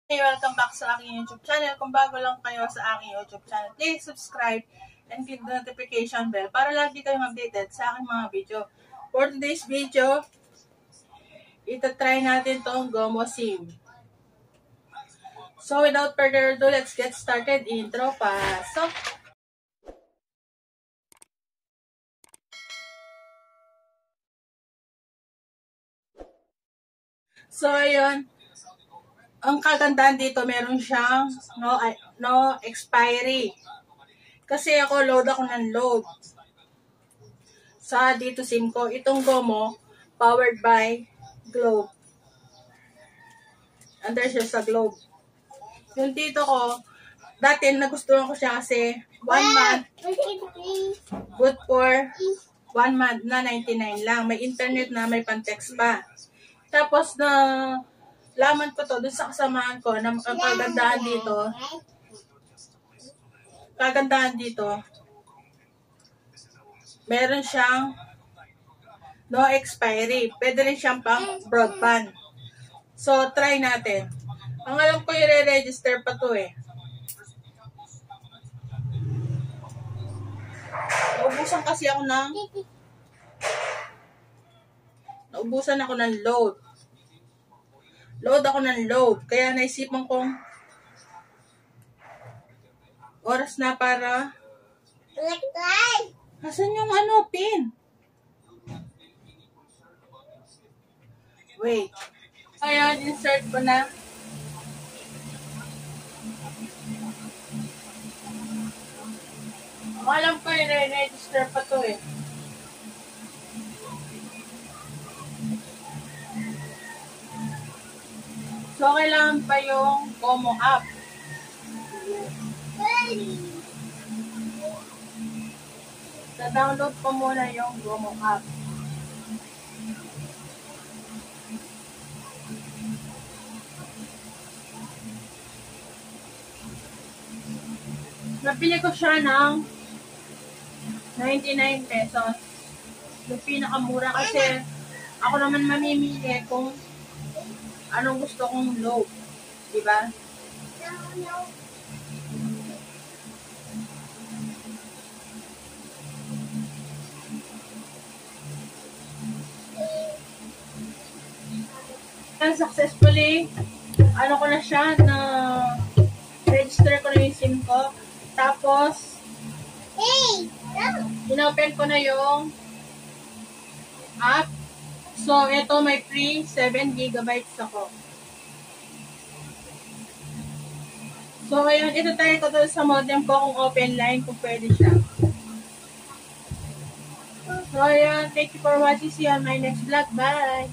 Hey, welcome back sa aking YouTube channel. Kung bago lang kayo sa aking YouTube channel, please subscribe and click the notification bell para lagi kayong updated sa aking mga video. For today's video, itatry natin tong Gomo SIM. So without further ado, let's get started. Intro pasok! So ayun, ang kagandahan dito, meron siyang no expiry. Kasi load ako ng load sa dito SIM ko. Itong Gomo, powered by Globe. Under siya sa Globe. Yung dito ko, dati nagustuhan ko siya kasi 1 month, good for 1 month na 99 lang. May internet na, may pan-text pa. Tapos na laman ko to dun sa kasamahan ko na ang kagandahan dito, meron siyang no expiry. Pwede rin siyang pang broadband. So, try natin. Ang alam ko, i-register pa to eh. Naubusan ako ng load. Kaya naisipan kong oras na para nasan yung pin? Wait. Ayan, insert ko na. Alam ko, i-register pa to eh. So, kailangan pa yung Gomo app. Download ko muna yung Gomo app. Napili ko siya ng 99 pesos. Yung pinakamura kasi ako naman mamimili kung anong gusto kong load. Diba? Successfully, ko na siya na register ko na yung SIM ko. Tapos, inopen ko na yung app. So, ito may free 7 GB ako. So, ayun, ito tayo ko doon sa modem ko kung open line, kung pwede siya. So, ayun, thank you for watching. See you on my next vlog. Bye!